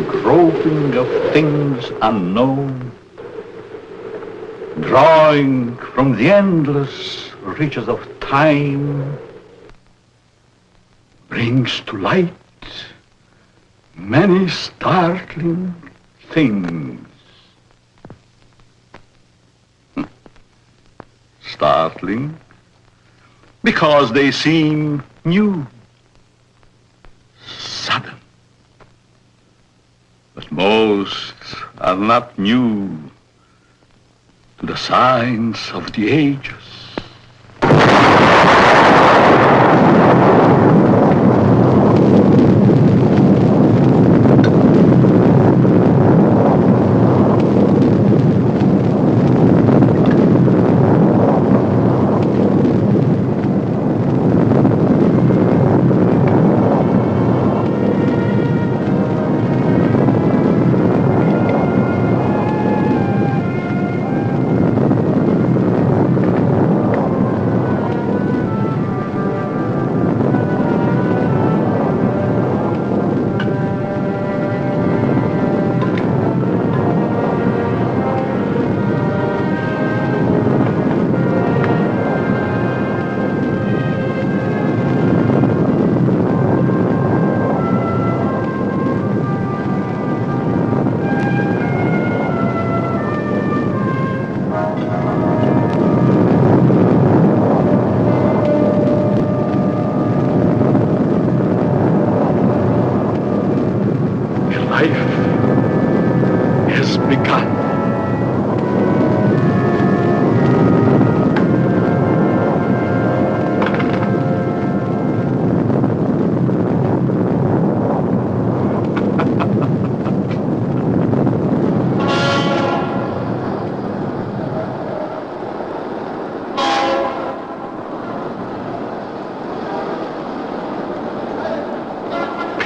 groping of things unknown, drawing from the endless reaches of time, brings to light many startling things. Startling because they seem new, sudden. But most are not new to the signs of the ages.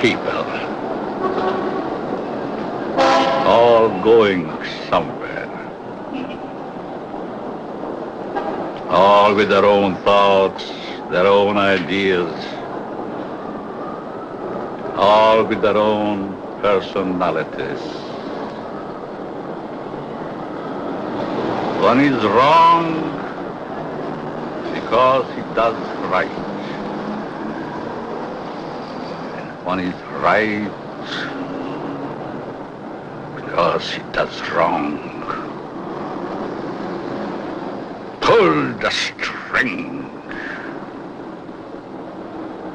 People, all going somewhere, all with their own thoughts, their own ideas, all with their own personalities. One is wrong because he does right. One is right because he does wrong. Pull the string.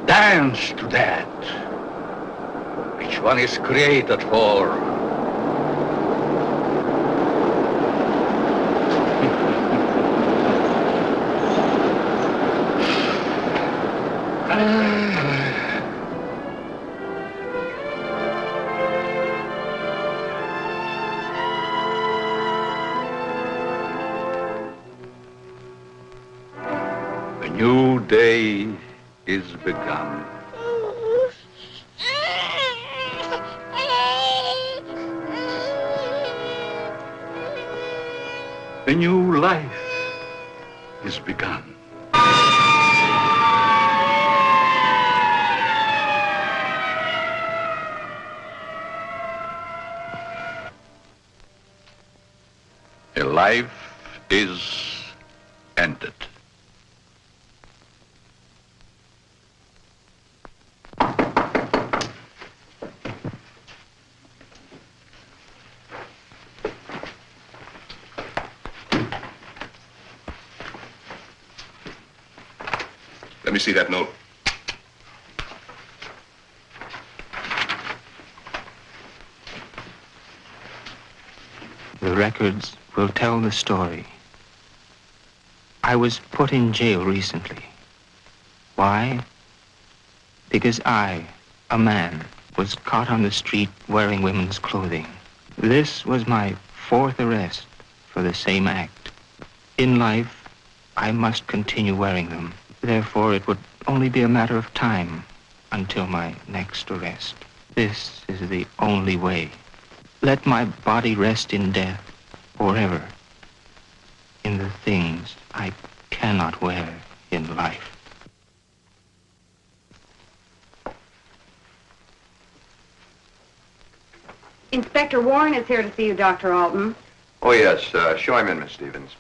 Dance to that which one is created for. A new day is begun. A new life is begun. A life is ended. Let me see that note. The records will tell the story. I was put in jail recently. Why? Because I, a man, was caught on the street wearing women's clothing. This was my 4th arrest for the same act. In life, I must continue wearing them. Therefore, it would only be a matter of time until my next arrest. This is the only way. Let my body rest in death forever in the things I cannot wear in life. Inspector Warren is here to see you, Dr. Alton. Oh, yes. Show him in, Miss Stevens.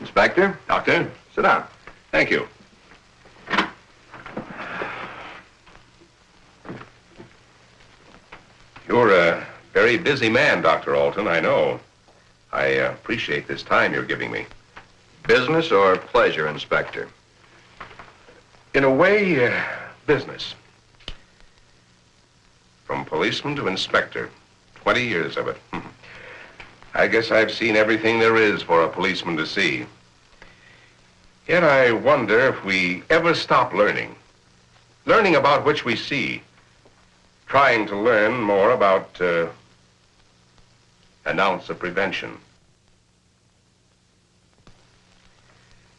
Inspector? Doctor? Sit down. Thank you. You're a very busy man, Dr. Alton, I know. I appreciate this time you're giving me. Business or pleasure, Inspector? In a way, business. From policeman to inspector, 20 years of it. I guess I've seen everything there is for a policeman to see. Yet I wonder if we ever stop learning. Learning about which we see. Trying to learn more about an ounce of prevention.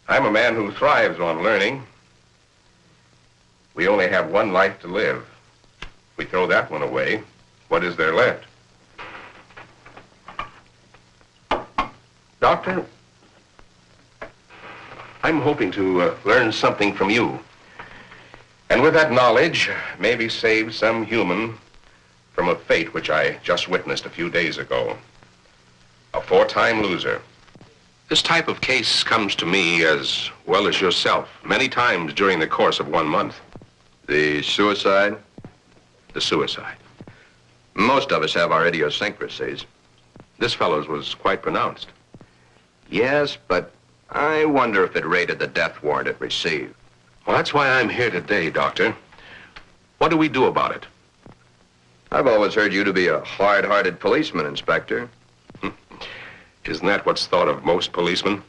I'm a man who thrives on learning. We only have one life to live. We throw that one away. What is there left? Doctor, I'm hoping to learn something from you. And with that knowledge, maybe save some human from a fate which I just witnessed a few days ago. A 4-time loser. This type of case comes to me as well as yourself many times during the course of 1 month. The suicide? The suicide. Most of us have our idiosyncrasies. This fellow's was quite pronounced. Yes, but I wonder if it rated the death warrant it received. Well, that's why I'm here today, Doctor. What do we do about it? I've always heard you to be a hard-hearted policeman, Inspector. Isn't that what's thought of most policemen?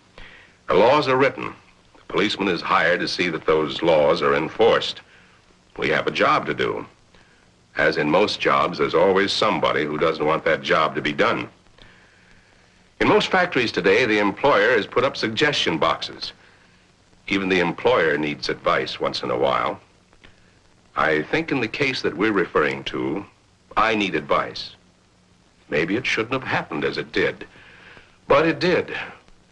The laws are written. The policeman is hired to see that those laws are enforced. We have a job to do. As in most jobs, there's always somebody who doesn't want that job to be done. In most factories today, the employer has put up suggestion boxes. Even the employer needs advice once in a while. I think in the case that we're referring to, I need advice. Maybe it shouldn't have happened as it did. But it did.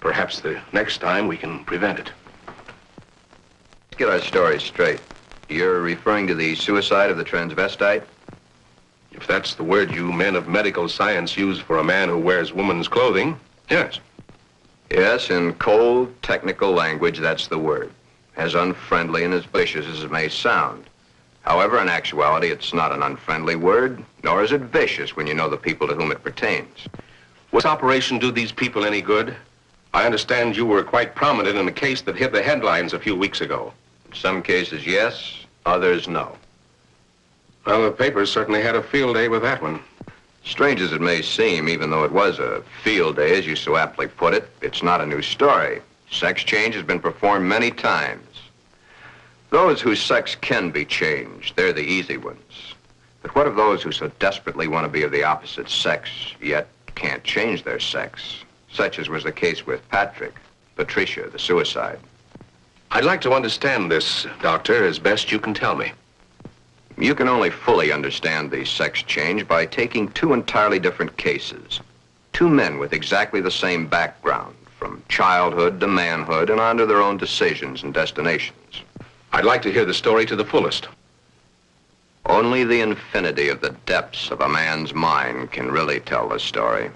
Perhaps the next time we can prevent it. Let's get our story straight. You're referring to the suicide of the transvestite? If that's the word you men of medical science use for a man who wears woman's clothing, yes. Yes, in cold, technical language, that's the word. As unfriendly and as vicious as it may sound. However, in actuality, it's not an unfriendly word, nor is it vicious when you know the people to whom it pertains. Will this operation do these people any good? I understand you were quite prominent in a case that hit the headlines a few weeks ago. In some cases, yes, others, no. Well, the papers certainly had a field day with that one. Strange as it may seem, even though it was a field day, as you so aptly put it, it's not a new story. Sex change has been performed many times. Those whose sex can be changed, they're the easy ones. But what of those who so desperately want to be of the opposite sex, yet can't change their sex, such as was the case with Patricia, the suicide? I'd like to understand this, Doctor, as best you can tell me. You can only fully understand the sex change by taking two entirely different cases. Two men with exactly the same background, from childhood to manhood and on to their own decisions and destinations. I'd like to hear the story to the fullest. Only the infinity of the depths of a man's mind can really tell the story.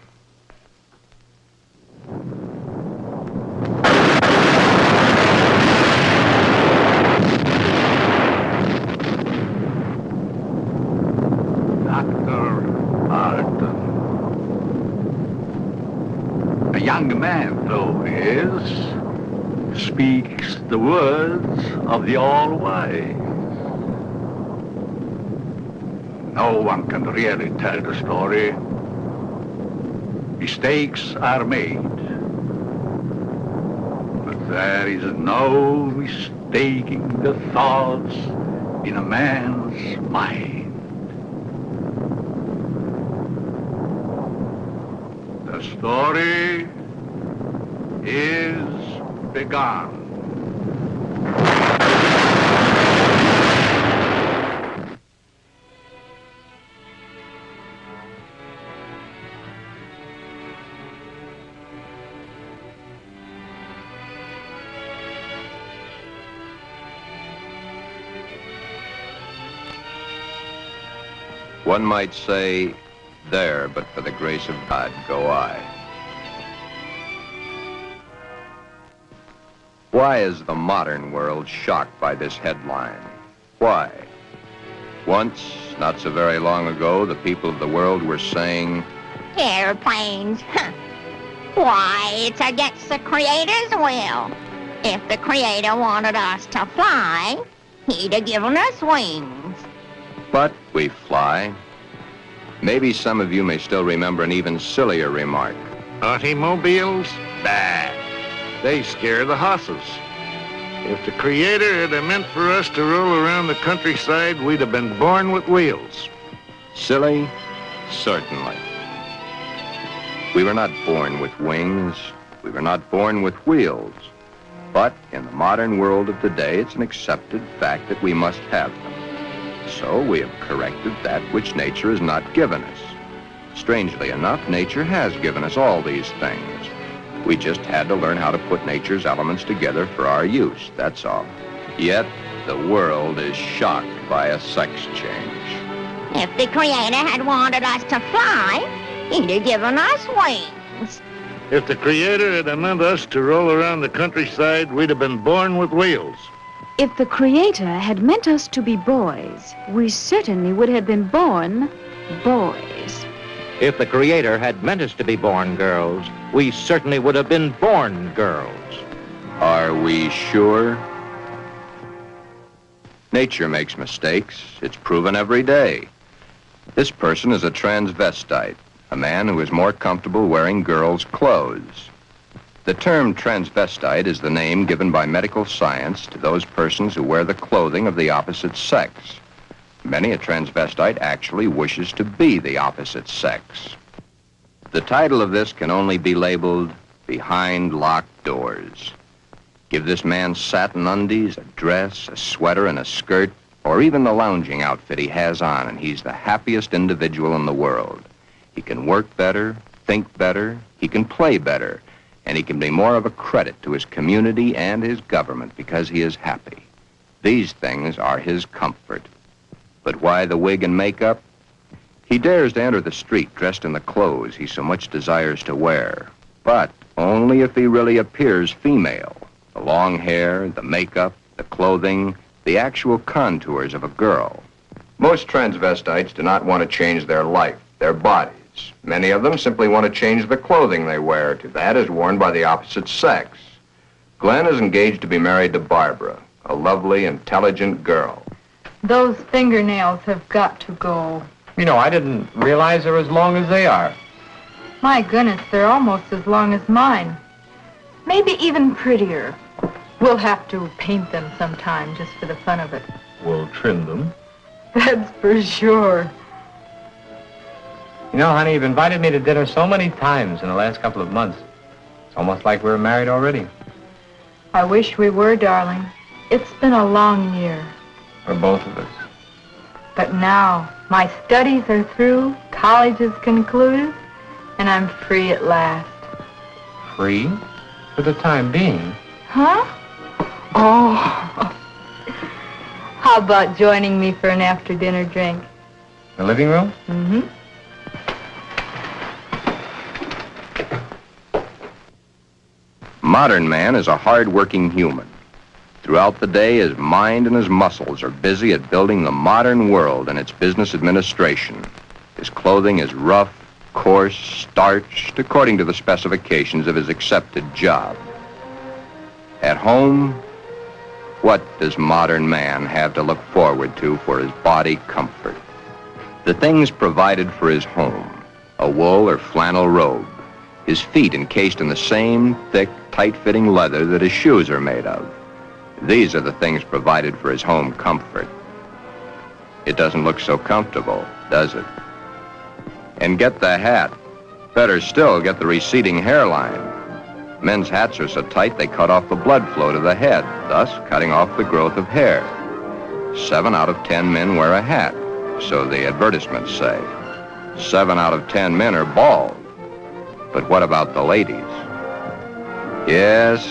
Dr. Alton. A young man, though he is, speaks the words of the All-Wise. No one can really tell the story. Mistakes are made. But there is no mistaking the thoughts in a man's mind. The story is begun. One might say, there, but for the grace of God, go I. Why is the modern world shocked by this headline? Why? Once, not so very long ago, the people of the world were saying, airplanes, huh. Why, it's against the Creator's will. If the Creator wanted us to fly, he'd have given us wings. but we fly. Maybe some of you may still remember an even sillier remark. Automobiles? Bah. They scare the hosses. If the Creator had meant for us to roll around the countryside, we'd have been born with wheels. Silly? Certainly. We were not born with wings. We were not born with wheels. But in the modern world of today, it's an accepted fact that we must have them. So we have corrected that which nature has not given us. Strangely enough, nature has given us all these things. We just had to learn how to put nature's elements together for our use, that's all. Yet, the world is shocked by a sex change. If the Creator had wanted us to fly, he'd have given us wings. If the Creator had meant us to roll around the countryside, we'd have been born with wheels. If the Creator had meant us to be boys, we certainly would have been born boys. If the Creator had meant us to be born girls, we certainly would have been born girls. Are we sure? Nature makes mistakes. It's proven every day. This person is a transvestite, a man who is more comfortable wearing girls' clothes. The term transvestite is the name given by medical science to those persons who wear the clothing of the opposite sex. Many a transvestite actually wishes to be the opposite sex. The title of this can only be labeled Behind Locked Doors. Give this man satin undies, a dress, a sweater, and a skirt, or even the lounging outfit he has on, and he's the happiest individual in the world. He can work better, think better, he can play better, and he can be more of a credit to his community and his government because he is happy. These things are his comfort. But why the wig and makeup? He dares to enter the street dressed in the clothes he so much desires to wear, but only if he really appears female. The long hair, the makeup, the clothing, the actual contours of a girl. Most transvestites do not want to change their life, their bodies. Many of them simply want to change the clothing they wear to that is worn by the opposite sex. Glen is engaged to be married to Barbara, a lovely, intelligent girl. Those fingernails have got to go. You know, I didn't realize they're as long as they are. My goodness, they're almost as long as mine. Maybe even prettier. We'll have to paint them sometime just for the fun of it. We'll trim them. That's for sure. You know, honey, you've invited me to dinner so many times in the last couple of months. It's almost like we're married already. I wish we were, darling. It's been a long year. For both of us. But now, my studies are through, college is concluded, and I'm free at last. Free? For the time being. Huh? Oh. How about joining me for an after-dinner drink? The living room? Mm-hmm. Modern man is a hard-working human. Throughout the day, his mind and his muscles are busy at building the modern world and its business administration. His clothing is rough, coarse, starched, according to the specifications of his accepted job. At home, what does modern man have to look forward to for his body comfort? The things provided for his home, a wool or flannel robe, his feet encased in the same thick, tight-fitting leather that his shoes are made of. These are the things provided for his home comfort. It doesn't look so comfortable, does it? And get the hat. Better still, get the receding hairline. Men's hats are so tight they cut off the blood flow to the head, thus cutting off the growth of hair. 7 out of 10 men wear a hat, so the advertisements say. 7 out of 10 men are bald. But what about the ladies? Yes,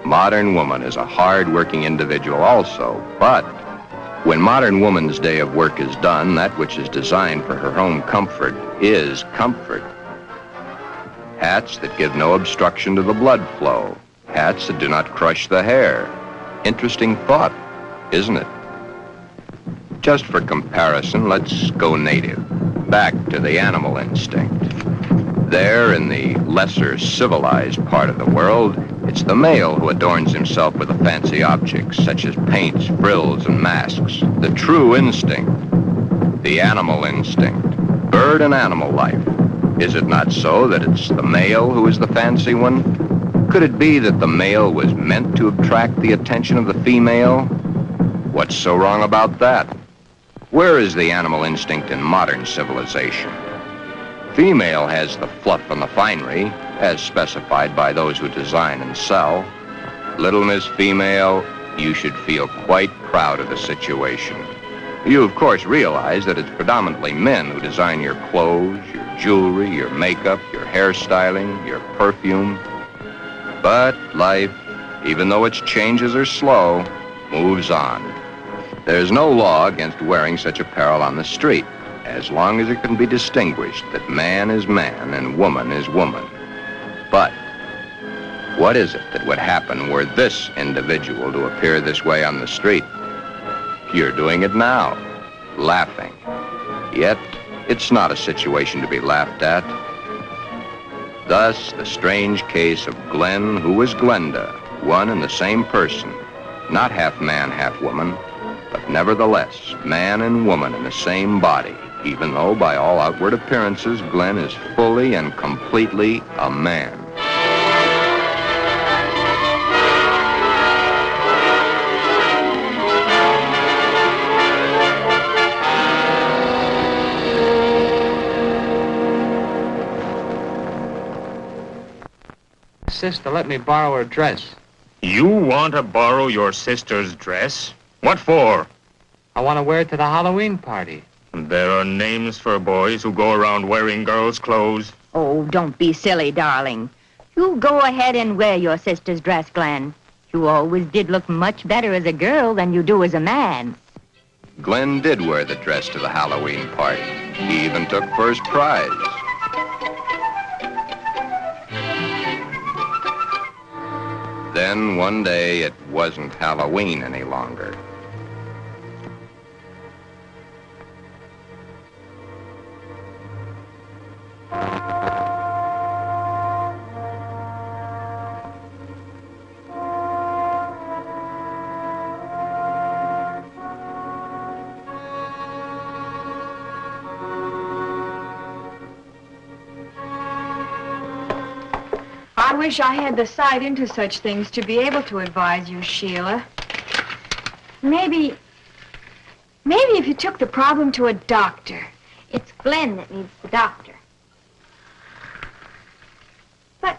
modern woman is a hard-working individual also, but When modern woman's day of work is done, that which is designed for her own comfort is comfort. Hats that give no obstruction to the blood flow. Hats that do not crush the hair. Interesting thought, isn't it? Just for comparison, let's go native, back to the animal instinct. There, in the lesser civilized part of the world, it's the male who adorns himself with the fancy objects, such as paints, frills, and masks. The true instinct, the animal instinct, bird and animal life. Is it not so that it's the male who is the fancy one? Could it be that the male was meant to attract the attention of the female? What's so wrong about that? Where is the animal instinct in modern civilization? Female has the fluff and the finery, as specified by those who design and sell. Little Miss Female, you should feel quite proud of the situation. You, of course, realize that it's predominantly men who design your clothes, your jewelry, your makeup, your hairstyling, your perfume. But life, even though its changes are slow, moves on. There's no law against wearing such apparel on the street, as long as it can be distinguished that man is man and woman is woman. But what is it that would happen were this individual to appear this way on the street? You're doing it now, laughing. Yet, it's not a situation to be laughed at. Thus, the strange case of Glen, who was Glenda, one and the same person, not half man, half woman, but nevertheless, man and woman in the same body, even though by all outward appearances, Glen is fully and completely a man. Sister, let me borrow her dress. You want to borrow your sister's dress? What for? I want to wear it to the Halloween party. There are names for boys who go around wearing girls' clothes. Oh, don't be silly, darling. You go ahead and wear your sister's dress, Glen. You always did look much better as a girl than you do as a man. Glen did wear the dress to the Halloween party. He even took first prize. Then one day it wasn't Halloween any longer. I wish I had the sight into such things to be able to advise you, Sheila. Maybe if you took the problem to a doctor. It's Glen that needs the doctor. But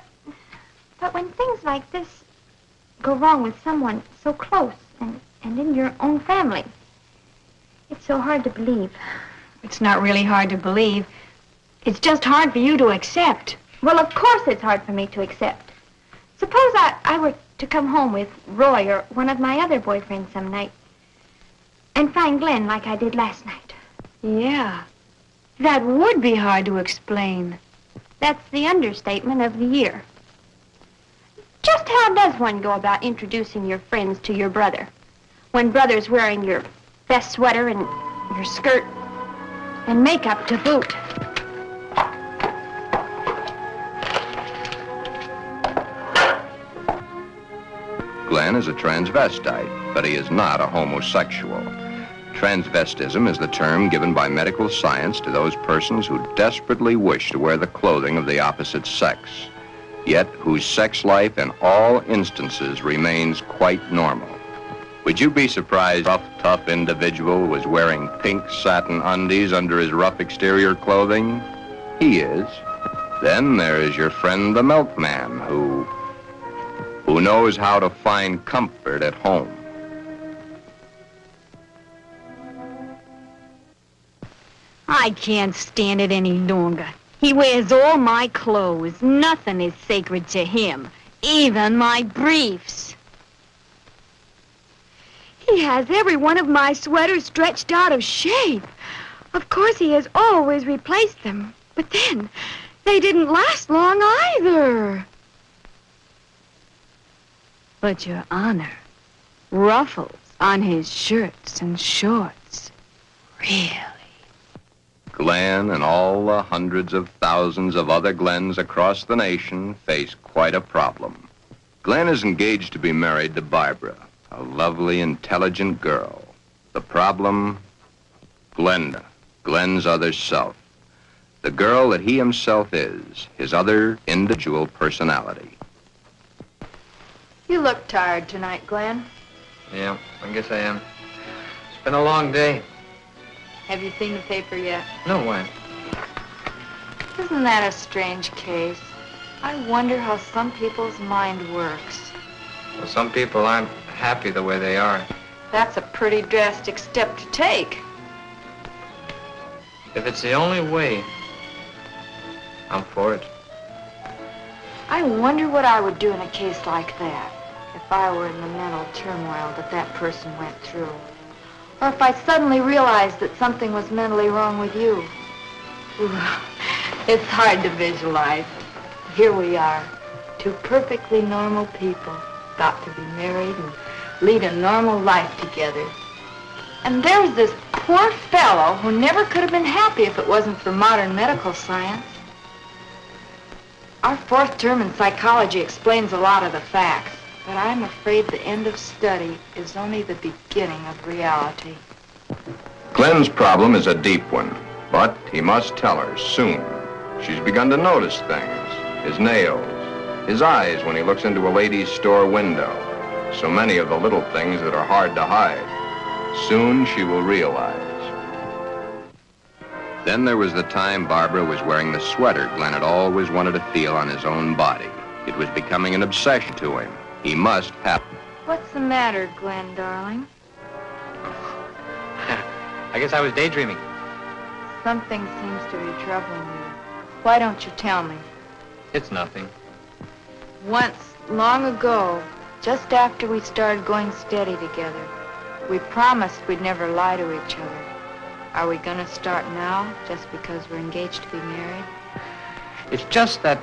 when things like this go wrong with someone so close and in your own family, it's so hard to believe. It's not really hard to believe. It's just hard for you to accept. Well, of course it's hard for me to accept. Suppose I were to come home with Roy or one of my other boyfriends some night and find Glen like I did last night. Yeah, that would be hard to explain. That's the understatement of the year. Just how does one go about introducing your friends to your brother when brother's wearing your best sweater and your skirt and makeup to boot? Glen is a transvestite, but he is not a homosexual. Transvestism is the term given by medical science to those persons who desperately wish to wear the clothing of the opposite sex, yet whose sex life in all instances remains quite normal. Would you be surprised a rough, tough individual was wearing pink satin undies under his rough exterior clothing? He is. Then there is your friend the milkman who knows how to find comfort at home. I can't stand it any longer. He wears all my clothes. Nothing is sacred to him, even my briefs. He He has every one of my sweaters stretched out of shape. Of course, he has always replaced them. But then, they didn't last long either. But, Your Honor, ruffles on his shirts and shorts. Really? Glen and all the hundreds of thousands of other Glens across the nation face quite a problem. Glen is engaged to be married to Barbara, a lovely, intelligent girl. The problem? Glenda, Glen's other self. The girl that he himself is, his other individual personality. You look tired tonight, Glen. Yeah, I guess I am. It's been a long day. Have you seen the paper yet? No, why? Isn't that a strange case? I wonder how some people's mind works. Well, some people aren't happy the way they are. That's a pretty drastic step to take. If it's the only way, I'm for it. I wonder what I would do in a case like that if I were in the mental turmoil that person went through. Or if I suddenly realized that something was mentally wrong with you. Ooh, it's hard to visualize. Here we are, two perfectly normal people, got to be married and lead a normal life together. And there's this poor fellow who never could have been happy if it wasn't for modern medical science. Our fourth term in psychology explains a lot of the facts, but I'm afraid the end of study is only the beginning of reality. Glen's problem is a deep one, but he must tell her soon. She's begun to notice things. His nails, his eyes when he looks into a ladies' store window. So many of the little things that are hard to hide. Soon she will realize. Then there was the time Barbara was wearing the sweater Glen had always wanted to feel on his own body. It was becoming an obsession to him. He must have it. What's the matter, Glen, darling? I guess I was daydreaming. Something seems to be troubling you. Why don't you tell me? It's nothing. Once, long ago, just after we started going steady together, we promised we'd never lie to each other. Are we gonna start now, just because we're engaged to be married? It's just that...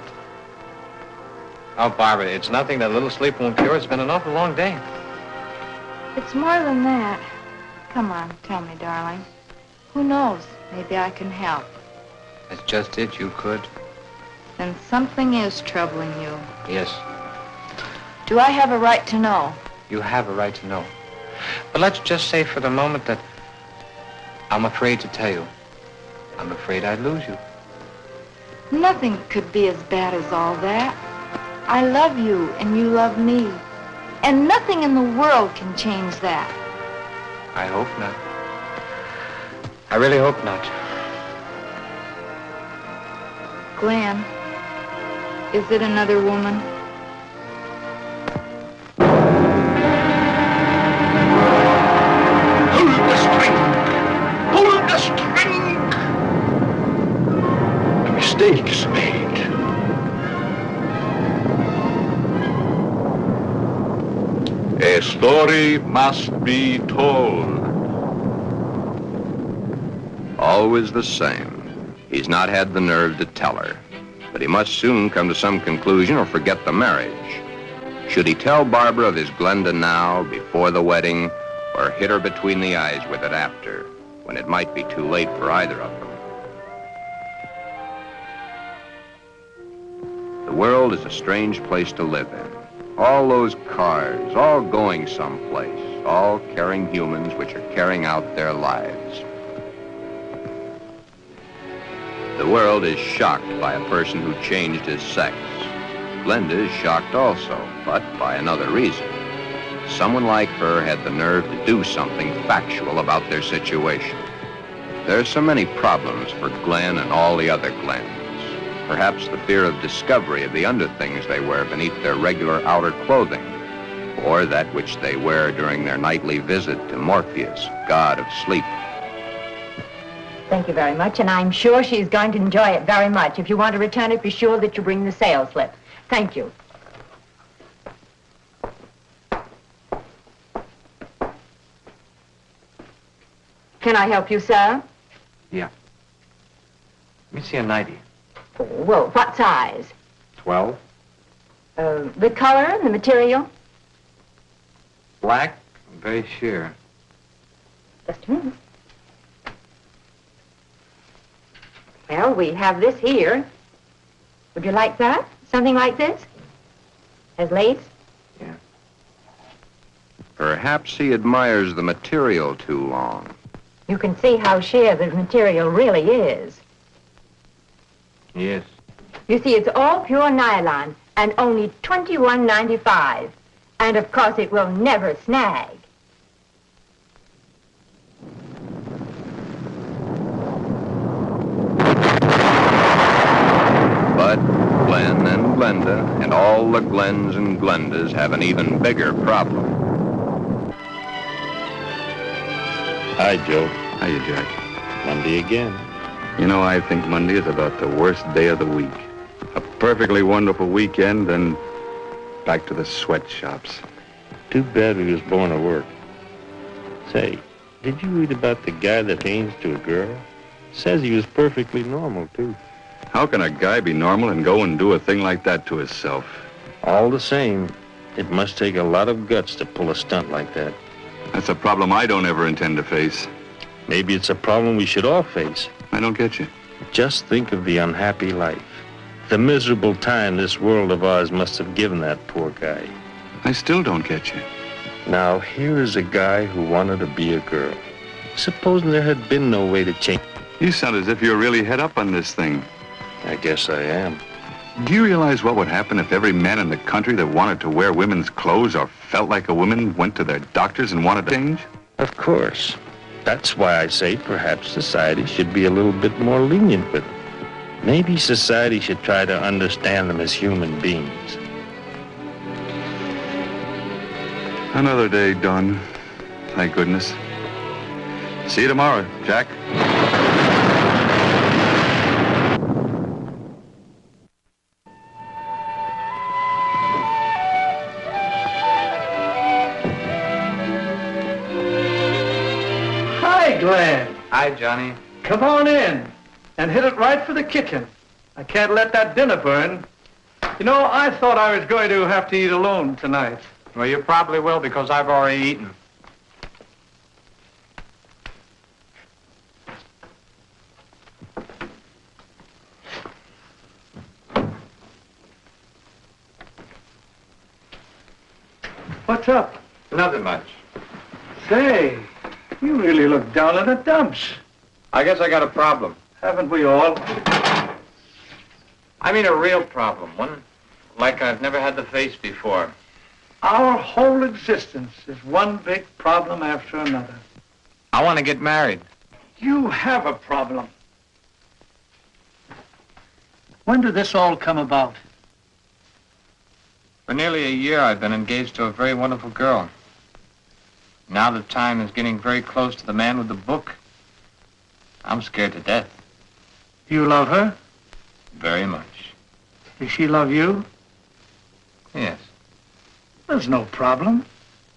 Oh, Barbara, it's nothing that little sleep won't cure. It's been an awful long day. It's more than that. Come on, tell me, darling. Who knows? Maybe I can help. That's just it. You could. Then something is troubling you. Yes. Do I have a right to know? You have a right to know. But let's just say for the moment that I'm afraid to tell you. I'm afraid I'd lose you. Nothing could be as bad as all that. I love you and you love me. And nothing in the world can change that. I hope not. I really hope not. Glen, is it another woman? Hold the string! Hold the string! A mistake's made. A story must be told. Always the same. He's not had the nerve to tell her. But he must soon come to some conclusion or forget the marriage. Should he tell Barbara of his Glenda now, before the wedding, or hit her between the eyes with it after, when it might be too late for either of them? The world is a strange place to live in. All those cars, all going someplace, all carrying humans which are carrying out their lives. The world is shocked by a person who changed his sex. Glenda is shocked also, but by another reason. Someone like her had the nerve to do something factual about their situation. There are so many problems for Glen and all the other Glens. Perhaps the fear of discovery of the underthings they wear beneath their regular outer clothing, or that which they wear during their nightly visit to Morpheus, god of sleep. Thank you very much, and I'm sure she's going to enjoy it very much. If you want to return it, be sure that you bring the sales slip. Thank you. Can I help you, sir? Yeah. Let me see a 90. Oh, well, what size? 12. The color and the material? Black, very sheer. Just a minute. Well, we have this here. Would you like that? Something like this? Has lace? Yeah. Perhaps he admires the material too long. You can see how sheer the material really is. Yes. You see, it's all pure nylon and only $21.95. And of course, it will never snag. But Glen and Glenda and all the Glens and Glendas have an even bigger problem. Hi, Joe. Hiya, Jack. Monday again. You know, I think Monday is about the worst day of the week. A perfectly wonderful weekend, then back to the sweatshops. Too bad we was born to work. Say, did you read about the guy that hangs to a girl? Says he was perfectly normal, too. How can a guy be normal and go and do a thing like that to himself? All the same, it must take a lot of guts to pull a stunt like that. That's a problem I don't ever intend to face. Maybe it's a problem we should all face. I don't get you. Just think of the unhappy life. The miserable time this world of ours must have given that poor guy. I still don't get you. Now, here is a guy who wanted to be a girl. Supposing there had been no way to change. You sound as if you're really head up on this thing. I guess I am. Do you realize what would happen if every man in the country that wanted to wear women's clothes or felt like a woman went to their doctors and wanted to change? Of course. That's why I say perhaps society should be a little bit more lenient with them. Maybe society should try to understand them as human beings. Another day done. Thank goodness. See you tomorrow, Jack. Hi, Glen. Hi, Johnny. Come on in and hit it right for the kitchen. I can't let that dinner burn. You know, I thought I was going to have to eat alone tonight. Well, you probably will because I've already eaten. What's up? Nothing much. Say, you really look down in the dumps. I guess I got a problem. Haven't we all? I mean a real problem. One like I've never had to face before. Our whole existence is one big problem after another. I want to get married. You have a problem. When did this all come about? For nearly a year, I've been engaged to a very wonderful girl. Now the time is getting very close to the man with the book. I'm scared to death. You love her? Very much. Does she love you? Yes. There's no problem.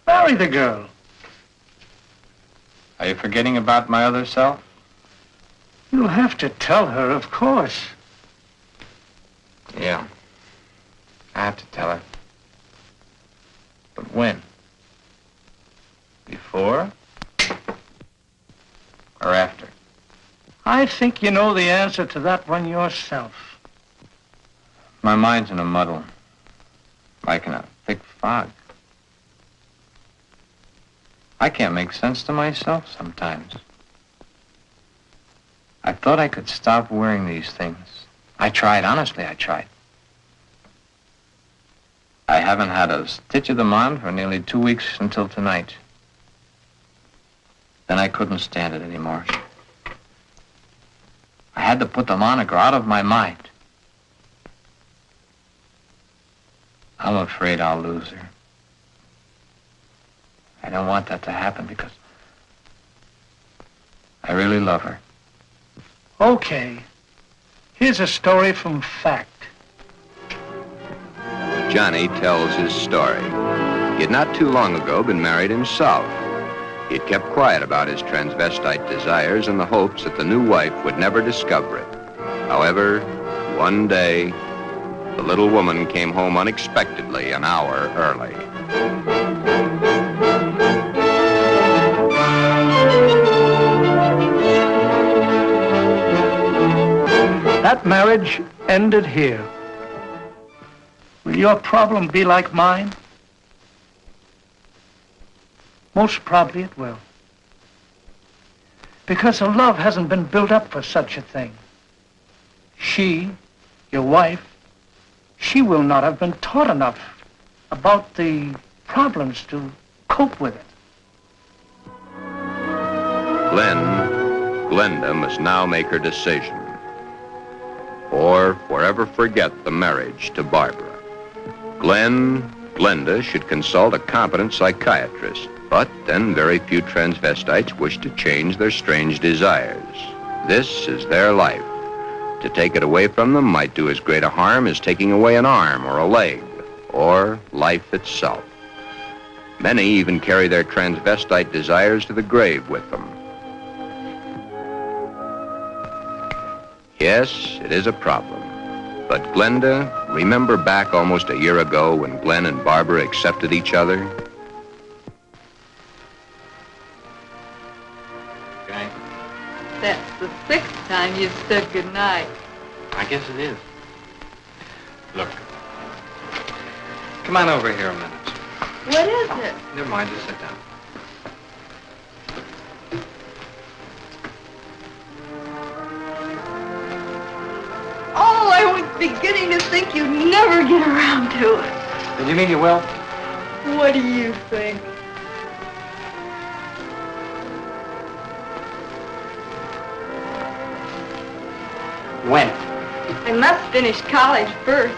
Marry the girl. Are you forgetting about my other self? You'll have to tell her, of course. Yeah. I have to tell her. But when? Before? Or after? I think you know the answer to that one yourself. My mind's in a muddle. Like in a thick fog. I can't make sense to myself sometimes. I thought I could stop wearing these things. I tried, honestly, I tried. I haven't had a stitch of them on for nearly 2 weeks until tonight. Then I couldn't stand it anymore. I had to put them on or go out of my mind. I'm afraid I'll lose her. I don't want that to happen because I really love her. Okay. Here's a story from fact. Johnny tells his story. He had not too long ago been married himself. He'd kept quiet about his transvestite desires in the hopes that the new wife would never discover it. However, one day, the little woman came home unexpectedly an hour early. That marriage ended here. Will your problem be like mine? Most probably it will. Because her love hasn't been built up for such a thing. She, your wife, she will not have been taught enough about the problems to cope with it. Glenda must now make her decision, or forever forget the marriage to Barbara. Glenda should consult a competent psychiatrist, but then very few transvestites wish to change their strange desires. This is their life. To take it away from them might do as great a harm as taking away an arm or a leg, or life itself. Many even carry their transvestite desires to the grave with them. Yes, it is a problem. But Glenda, remember back almost a year ago when Glen and Barbara accepted each other? Okay. That's the sixth time you've said goodnight. I guess it is. Look. Come on over here a minute. What is it? Never mind, just sit down. Oh, I was beginning to think you'd never get around to it. Did you mean you will? What do you think? When? I must finish college first.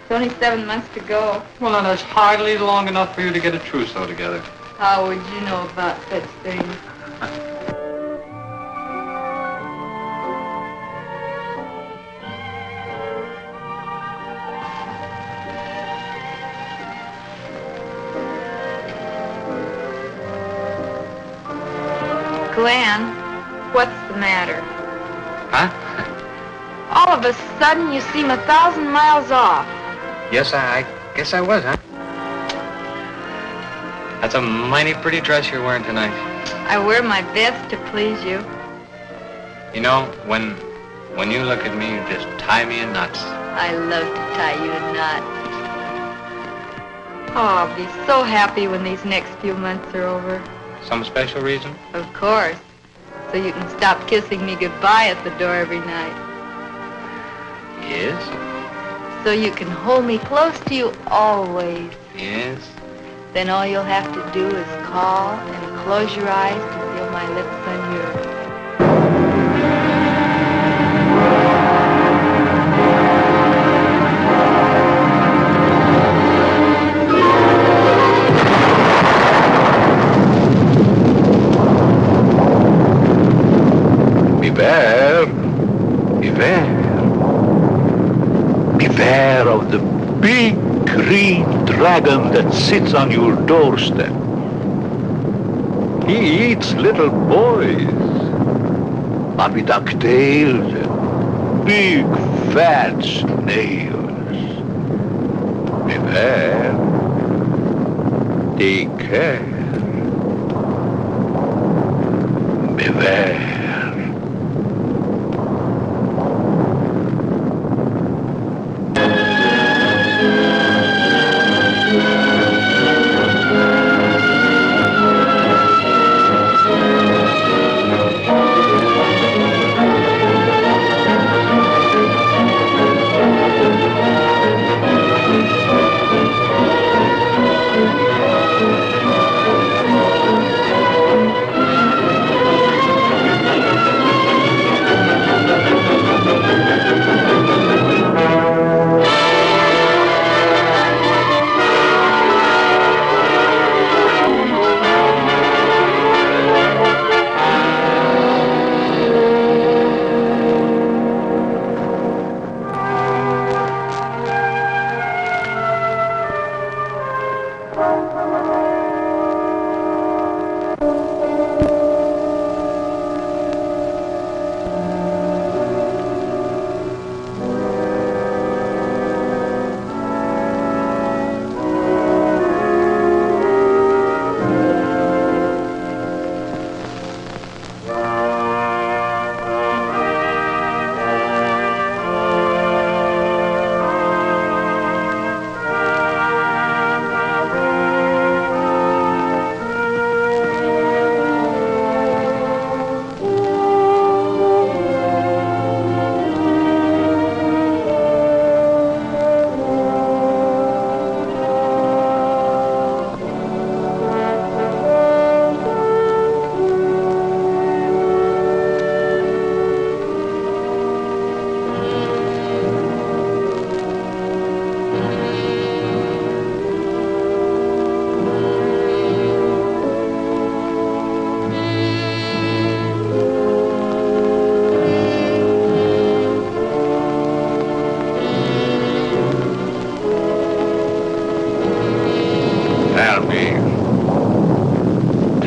It's only 7 months to go. Well, now, that's hardly long enough for you to get a trousseau together. How would you know about such things? Glen, what's the matter? Huh? All of a sudden, you seem 1,000 miles off. Yes, I guess I was, huh? That's a mighty pretty dress you're wearing tonight. I wear my best to please you. You know, when you look at me, you just tie me in knots. I love to tie you in knots. Oh, I'll be so happy when these next few months are over. Some special reason? Of course. So you can stop kissing me goodbye at the door every night. Yes? So you can hold me close to you always. Yes? Then all you'll have to do is call and close your eyes to feel my lips on yours. Beware of the big green dragon that sits on your doorstep. He eats little boys, puppy ducktails, and big fat snails. Beware. Take care. Beware.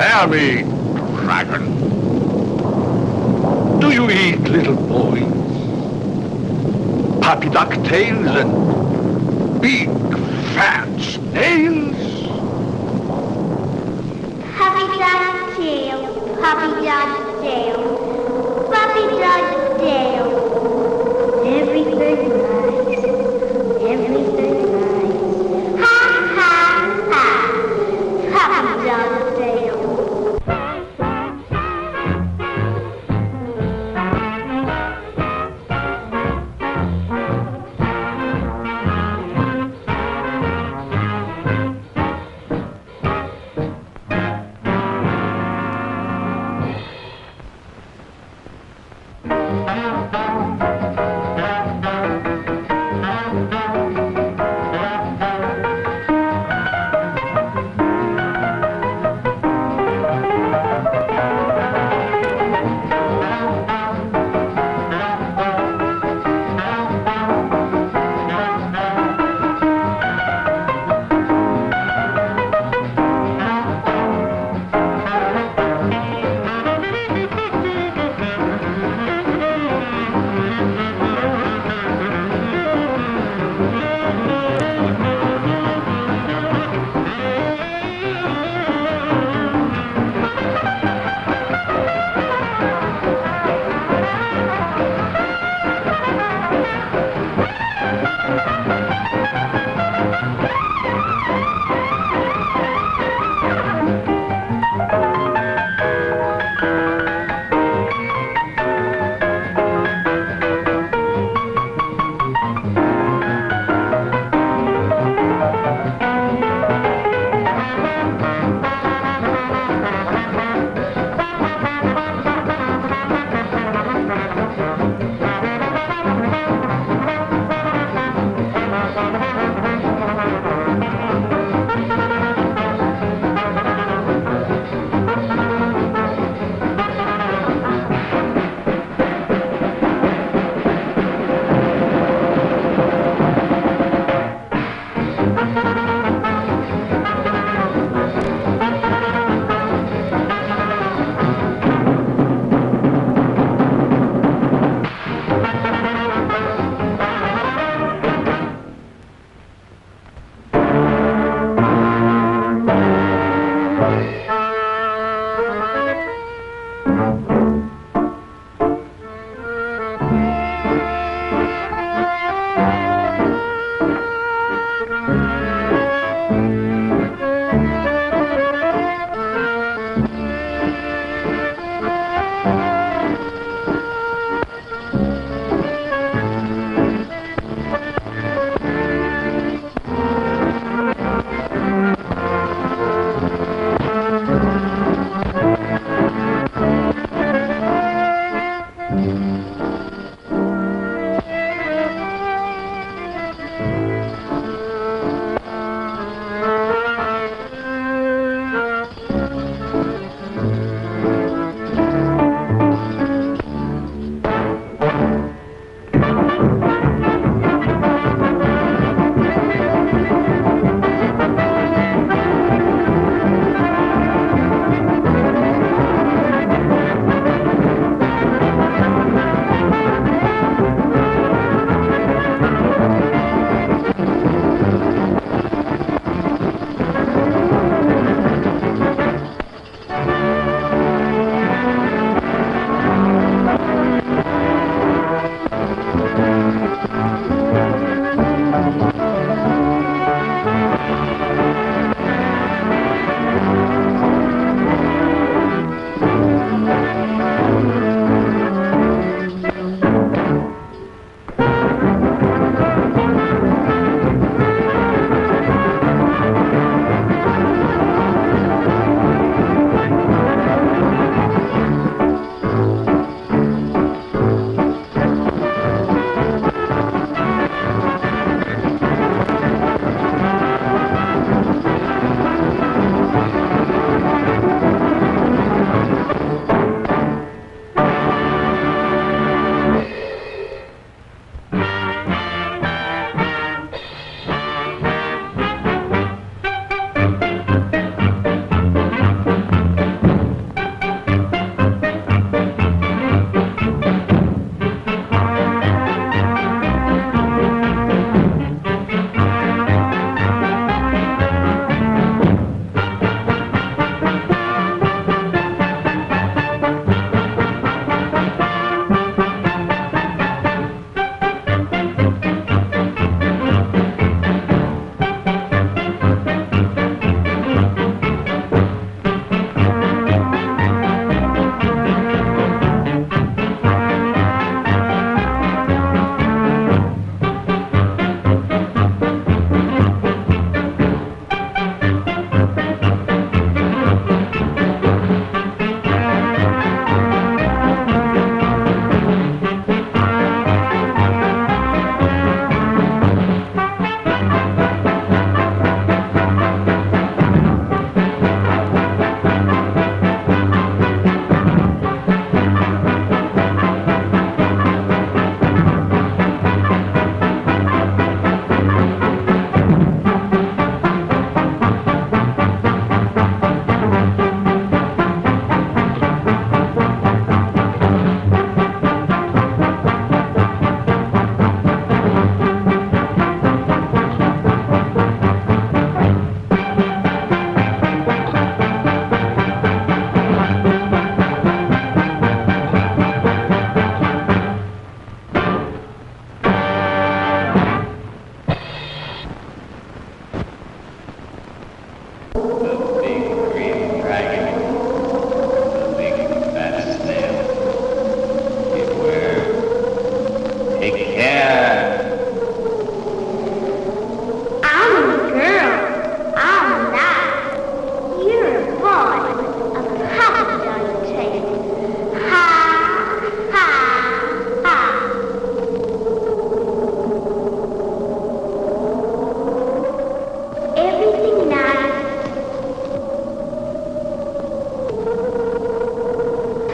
Tell me, dragon, do you eat little boys? Puppy duck tails and big fat snails? Puppy dog tail, puppy dog tail, puppy dog tail. Everything nice, everything nice. Ha, ha, ha, puppy dog tail.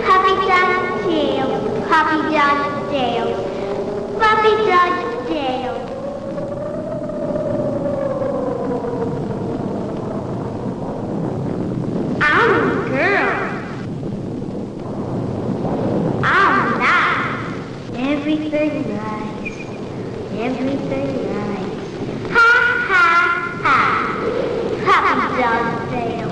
Puppy dog tail, puppy dog tail, puppy dog tail. I'm a girl. I'm not. Everything nice. Everything nice. Ha ha ha. Puppy dog tail.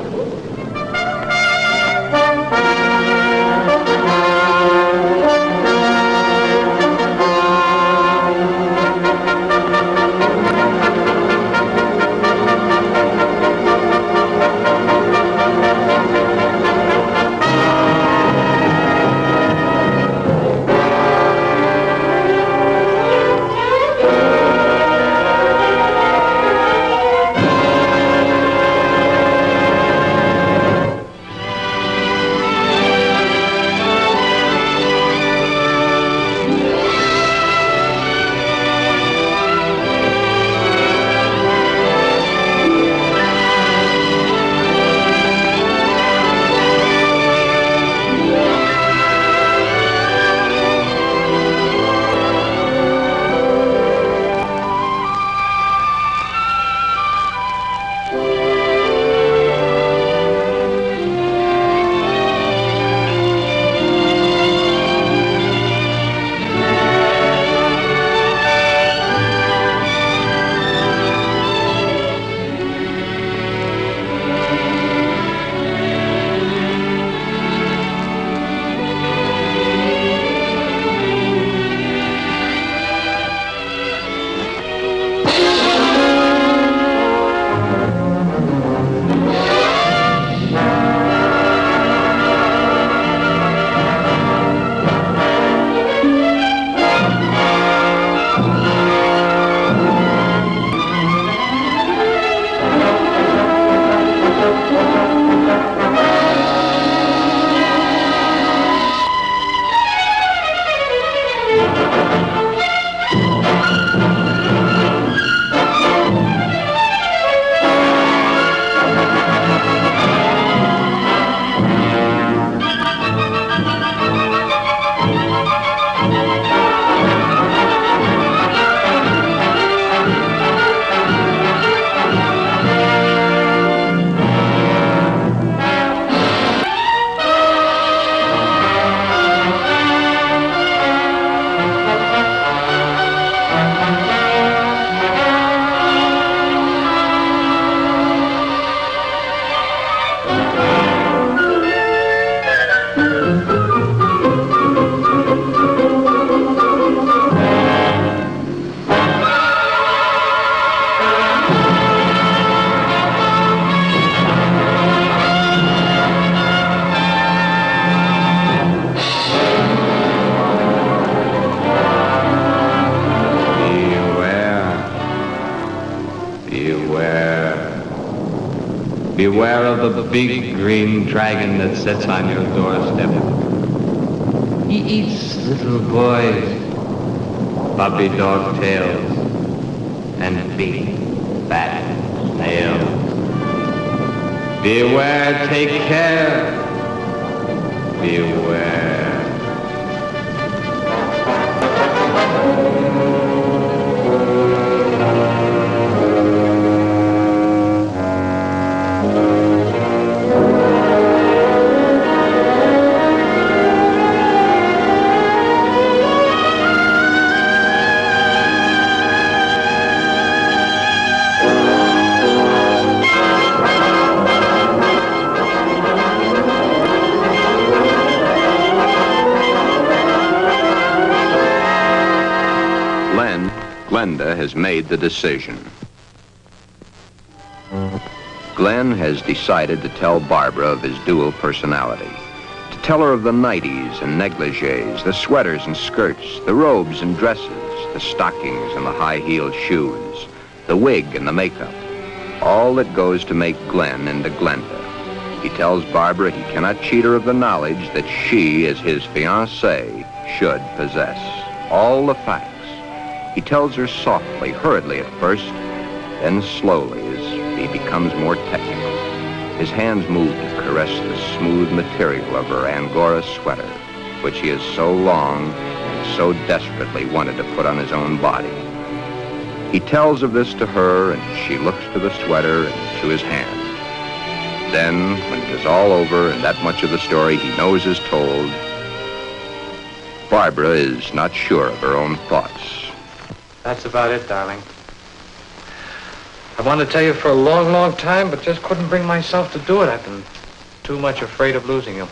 Beware of the big green dragon that sits on your doorstep. He eats little boys, puppy dog tails, and big fat snails. Beware, take care. Beware. Glenda has made the decision. Glen has decided to tell Barbara of his dual personality. To tell her of the nighties and negligees, the sweaters and skirts, the robes and dresses, the stockings and the high-heeled shoes, the wig and the makeup. All that goes to make Glen into Glenda. He tells Barbara he cannot cheat her of the knowledge that she, as his fiancée, should possess. All the facts. He tells her softly, hurriedly at first, then slowly as he becomes more technical. His hands move to caress the smooth material of her Angora sweater, which he has so long and so desperately wanted to put on his own body. He tells of this to her, and she looks to the sweater and to his hand. Then, when it is all over and that much of the story he knows is told, Barbara is not sure of her own thoughts. That's about it, darling. I wanted to tell you for a long, long time, but just couldn't bring myself to do it. I've been too much afraid of losing you.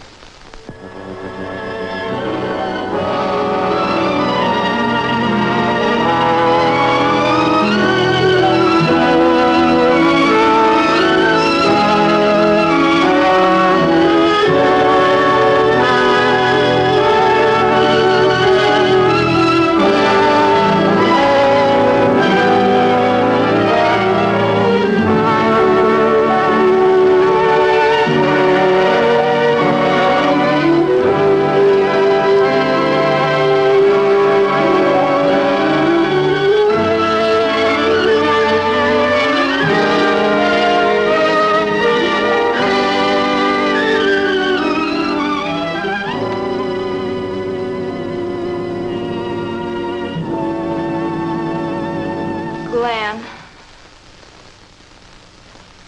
Glen,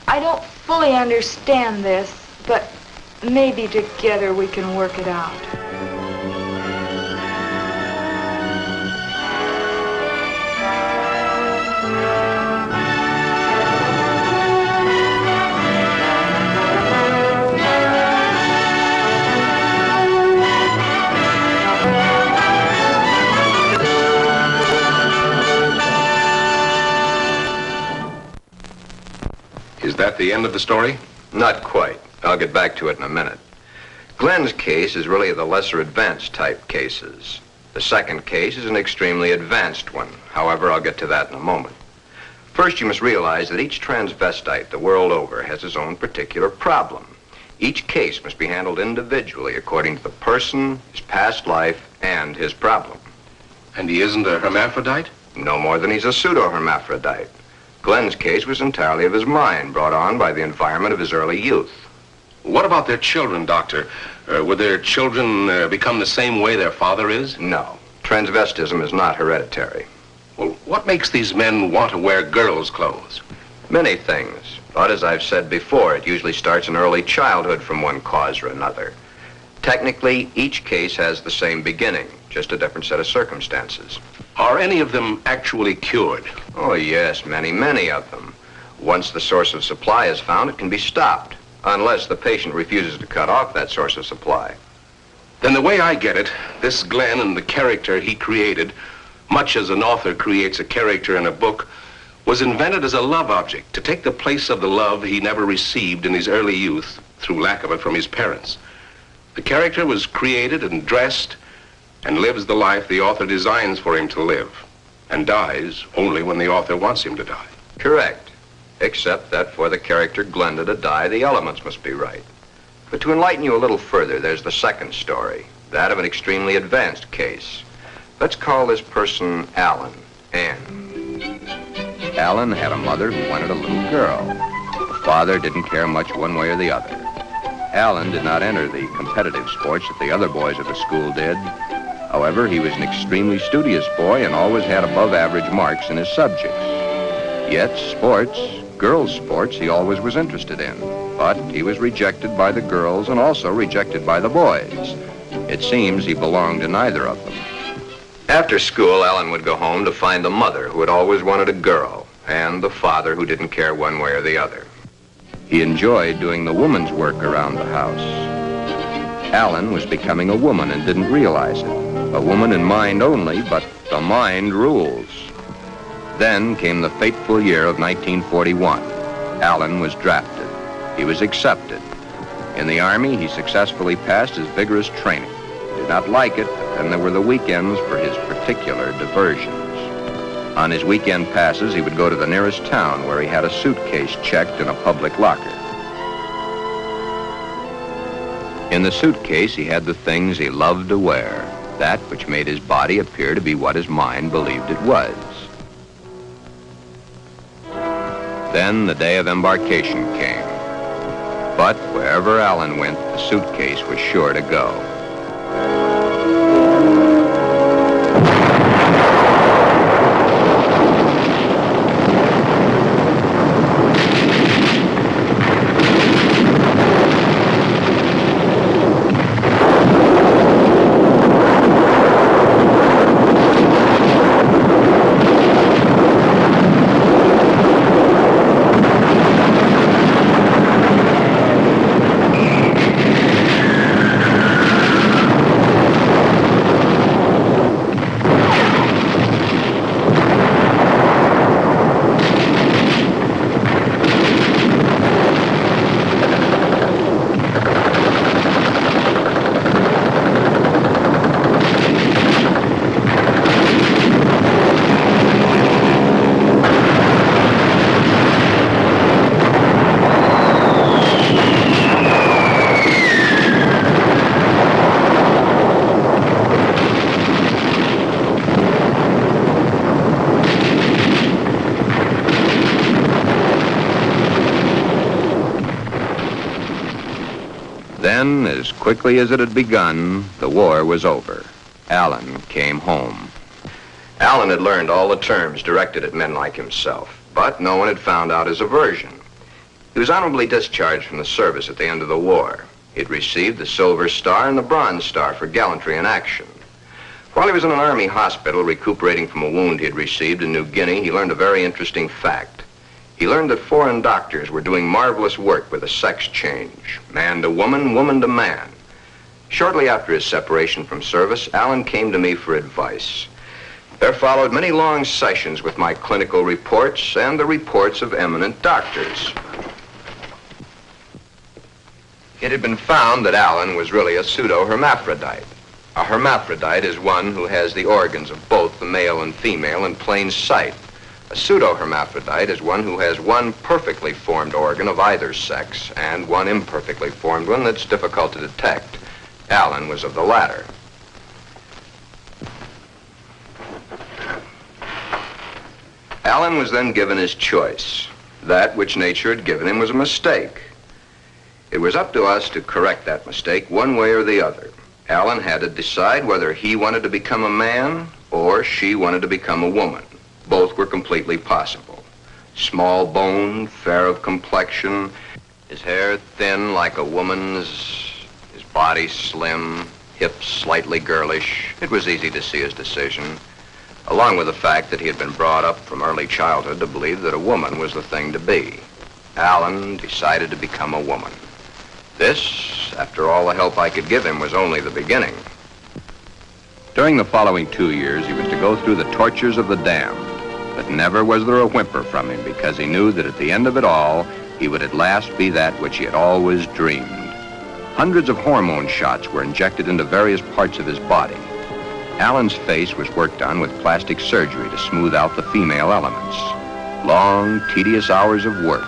I don't fully understand this, but maybe together we can work it out. Is that the end of the story? Not quite. I'll get back to it in a minute. Glen's case is really the lesser advanced type cases. The second case is an extremely advanced one. However, I'll get to that in a moment. First, you must realize that each transvestite the world over has his own particular problem. Each case must be handled individually according to the person, his past life, and his problem. And he isn't a hermaphrodite? No more than he's a pseudo-hermaphrodite. Glen's case was entirely of his mind, brought on by the environment of his early youth. What about their children, Doctor? Would their children become the same way their father is? No. Transvestism is not hereditary. Well, what makes these men want to wear girls' clothes? Many things. But as I've said before, it usually starts in early childhood from one cause or another. Technically, each case has the same beginning, just a different set of circumstances. Are any of them actually cured? Oh, yes, many of them. Once the source of supply is found, it can be stopped, unless the patient refuses to cut off that source of supply. Then the way I get it, this Glen and the character he created, much as an author creates a character in a book, was invented as a love object to take the place of the love he never received in his early youth through lack of it from his parents. The character was created and dressed and lives the life the author designs for him to live, and dies only when the author wants him to die. Correct. Except that for the character Glenda to die, the elements must be right. But to enlighten you a little further, there's the second story, that of an extremely advanced case. Let's call this person Alan, Ann. Alan had a mother who wanted a little girl. The father didn't care much one way or the other. Alan did not enter the competitive sports that the other boys of the school did. However, he was an extremely studious boy and always had above-average marks in his subjects. Yet sports, girls' sports, he always was interested in. But he was rejected by the girls and also rejected by the boys. It seems he belonged to neither of them. After school, Alan would go home to find the mother who had always wanted a girl and the father who didn't care one way or the other. He enjoyed doing the woman's work around the house. Alan was becoming a woman and didn't realize it. A woman in mind only, but the mind rules. Then came the fateful year of 1941. Alan was drafted. He was accepted. In the Army, he successfully passed his vigorous training. He did not like it, but then there were the weekends for his particular diversions. On his weekend passes, he would go to the nearest town where he had a suitcase checked in a public locker. In the suitcase, he had the things he loved to wear, that which made his body appear to be what his mind believed it was. Then the day of embarkation came. But wherever Alan went, the suitcase was sure to go. Then, as quickly as it had begun, the war was over. Alan came home. Alan had learned all the terms directed at men like himself, but no one had found out his aversion. He was honorably discharged from the service at the end of the war. He'd received the Silver Star and the Bronze Star for gallantry in action. While he was in an army hospital recuperating from a wound he had received in New Guinea, he learned a very interesting fact. He learned that foreign doctors were doing marvelous work with a sex change, man to woman, woman to man. Shortly after his separation from service, Alan came to me for advice. There followed many long sessions with my clinical reports and the reports of eminent doctors. It had been found that Alan was really a pseudo-hermaphrodite. A hermaphrodite is one who has the organs of both the male and female in plain sight. A pseudo-hermaphrodite is one who has one perfectly formed organ of either sex and one imperfectly formed one that's difficult to detect. Alan was of the latter. Alan was then given his choice. That which nature had given him was a mistake. It was up to us to correct that mistake one way or the other. Alan had to decide whether he wanted to become a man or she wanted to become a woman. Both were completely possible. Small boned, fair of complexion, his hair thin like a woman's, his body slim, hips slightly girlish. It was easy to see his decision, along with the fact that he had been brought up from early childhood to believe that a woman was the thing to be. Alan decided to become a woman. This, after all the help I could give him, was only the beginning. During the following 2 years, he was to go through the tortures of the damned. But never was there a whimper from him, because he knew that at the end of it all, he would at last be that which he had always dreamed. Hundreds of hormone shots were injected into various parts of his body. Alan's face was worked on with plastic surgery to smooth out the female elements. Long, tedious hours of work.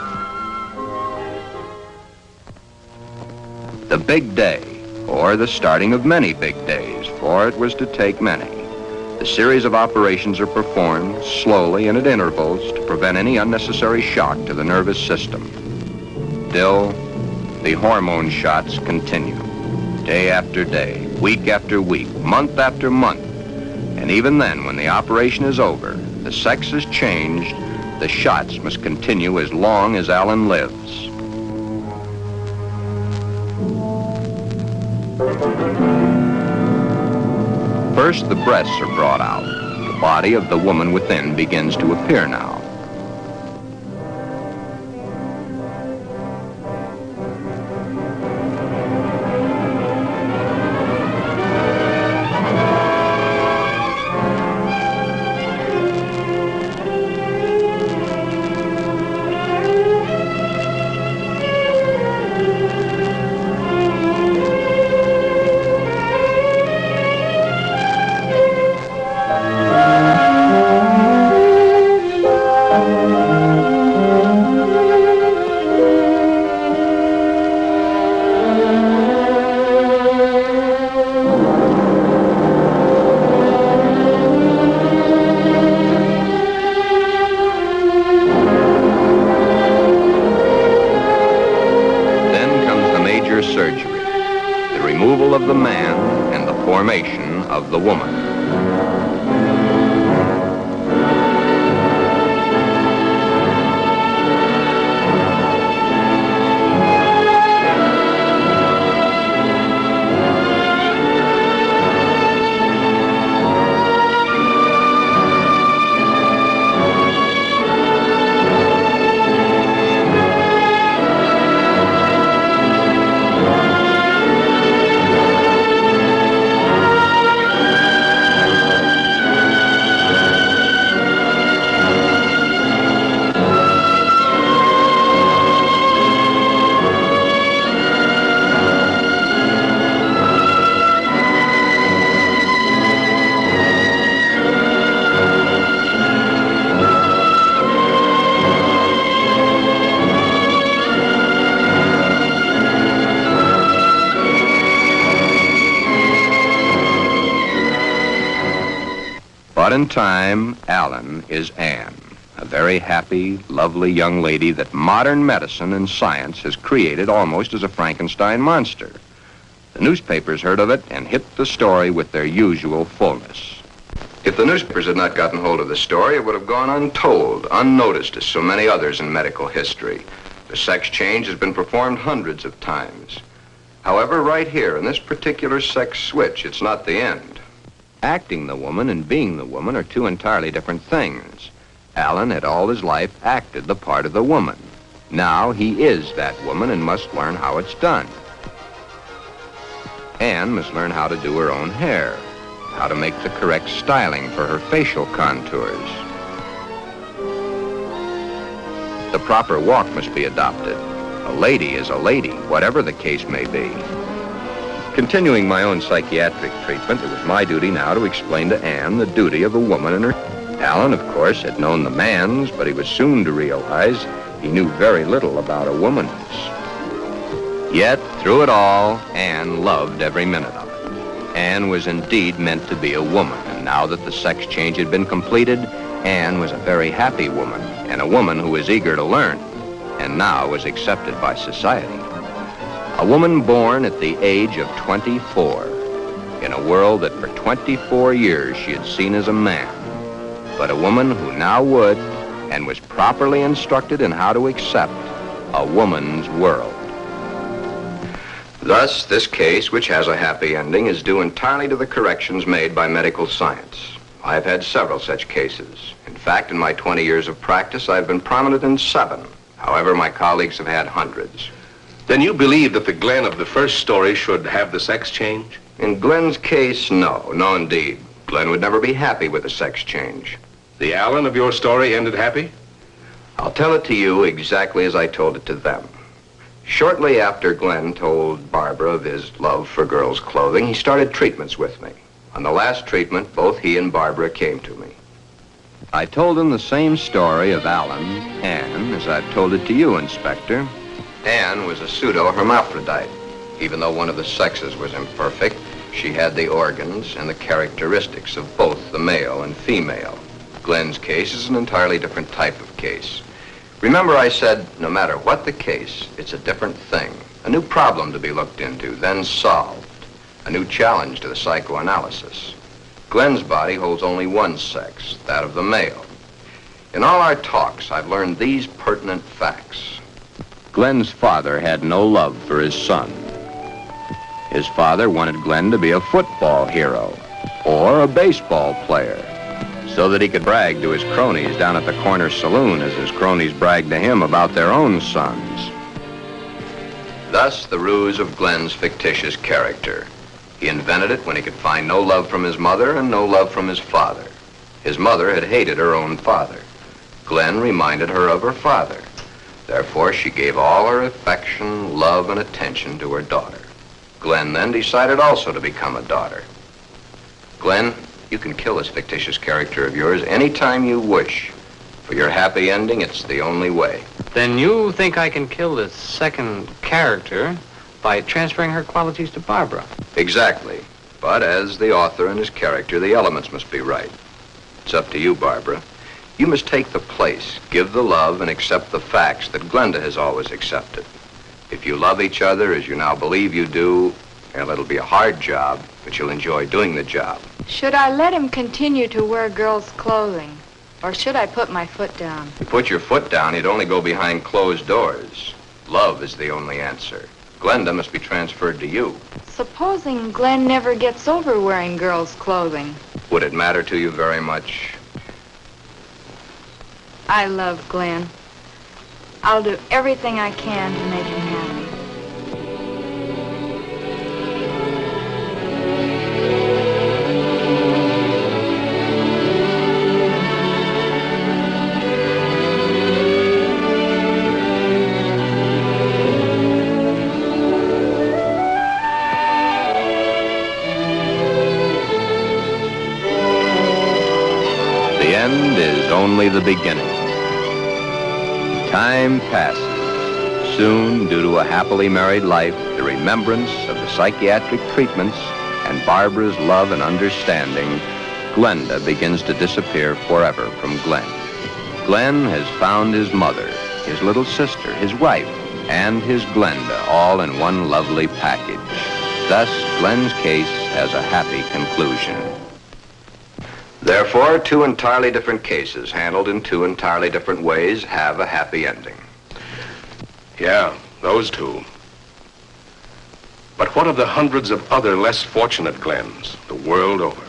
The big day, or the starting of many big days, for it was to take many. The series of operations are performed slowly and at intervals to prevent any unnecessary shock to the nervous system. Still, the hormone shots continue, day after day, week after week, month after month. And even then, when the operation is over, the sex is changed, the shots must continue as long as Alan lives. First, the breasts are brought out. The body of the woman within begins to appear now. the removal of the man and the formation of the woman. But in time, Alan is Anne, a very happy, lovely young lady that modern medicine and science has created almost as a Frankenstein monster. The newspapers heard of it and hit the story with their usual fullness. If the newspapers had not gotten hold of the story, it would have gone untold, unnoticed as so many others in medical history. The sex change has been performed hundreds of times. However, right here in this particular sex switch, it's not the end. Acting the woman and being the woman are two entirely different things. Alan had all his life acted the part of the woman. Now he is that woman and must learn how it's done. Anne must learn how to do her own hair, how to make the correct styling for her facial contours. The proper walk must be adopted. A lady is a lady, whatever the case may be. Continuing my own psychiatric treatment, it was my duty now to explain to Anne the duty of a woman and her. Alan, of course, had known the man's, but he was soon to realize he knew very little about a woman's. Yet, through it all, Anne loved every minute of it. Anne was indeed meant to be a woman, and now that the sex change had been completed, Anne was a very happy woman, and a woman who was eager to learn, and now was accepted by society. A woman born at the age of 24, in a world that for 24 years she had seen as a man, but a woman who now would, and was properly instructed in how to accept, a woman's world. Thus, this case, which has a happy ending, is due entirely to the corrections made by medical science. I've had several such cases. In fact, in my 20 years of practice, I've been prominent in 7. However, my colleagues have had hundreds. Then you believe that the Glen of the first story should have the sex change? In Glen's case, no. No, indeed. Glen would never be happy with a sex change. The Alan of your story ended happy? I'll tell it to you exactly as I told it to them. Shortly after Glen told Barbara of his love for girls' clothing, he started treatments with me. On the last treatment, both he and Barbara came to me. I told them the same story of Alan, Anne, as I've told it to you, Inspector. Anne was a pseudo-hermaphrodite. Even though one of the sexes was imperfect, she had the organs and the characteristics of both the male and female. Glen's case is an entirely different type of case. Remember I said, no matter what the case, it's a different thing. A new problem to be looked into, then solved. A new challenge to the psychoanalysis. Glen's body holds only one sex, that of the male. In all our talks, I've learned these pertinent facts. Glen's father had no love for his son. His father wanted Glen to be a football hero or a baseball player so that he could brag to his cronies down at the corner saloon as his cronies bragged to him about their own sons. Thus, the ruse of Glen's fictitious character. He invented it when he could find no love from his mother and no love from his father. His mother had hated her own father. Glen reminded her of her father. Therefore, she gave all her affection, love, and attention to her daughter. Glen then decided also to become a daughter. Glen, you can kill this fictitious character of yours anytime you wish. For your happy ending, it's the only way. Then you think I can kill this second character by transferring her qualities to Barbara? Exactly. But as the author and his character, the elements must be right. It's up to you, Barbara. You must take the place, give the love, and accept the facts that Glenda has always accepted. If you love each other as you now believe you do, Well, it'll be a hard job, but you'll enjoy doing the job. Should I let him continue to wear girls' clothing? Or should I put my foot down? If you put your foot down, you'd only go behind closed doors. Love is the only answer. Glenda must be transferred to you. Supposing Glen never gets over wearing girls' clothing. Would it matter to you very much? I love Glen. I'll do everything I can to make him happy. The end is only the beginning. Time passes. Soon, due to a happily married life, the remembrance of the psychiatric treatments, and Barbara's love and understanding, Glenda begins to disappear forever from Glen. Glen has found his mother, his little sister, his wife, and his Glenda, all in one lovely package. Thus, Glen's case has a happy conclusion. Therefore, two entirely different cases, handled in two entirely different ways, have a happy ending. Yeah, those two. But what of the hundreds of other less fortunate Glens the world over?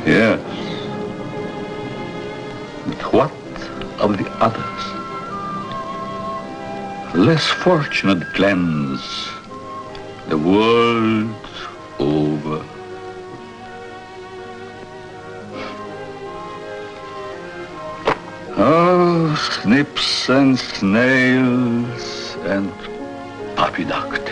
Yes. But what of the others? Less fortunate Glens, the world over. Oh, snips and snails and puppy duct.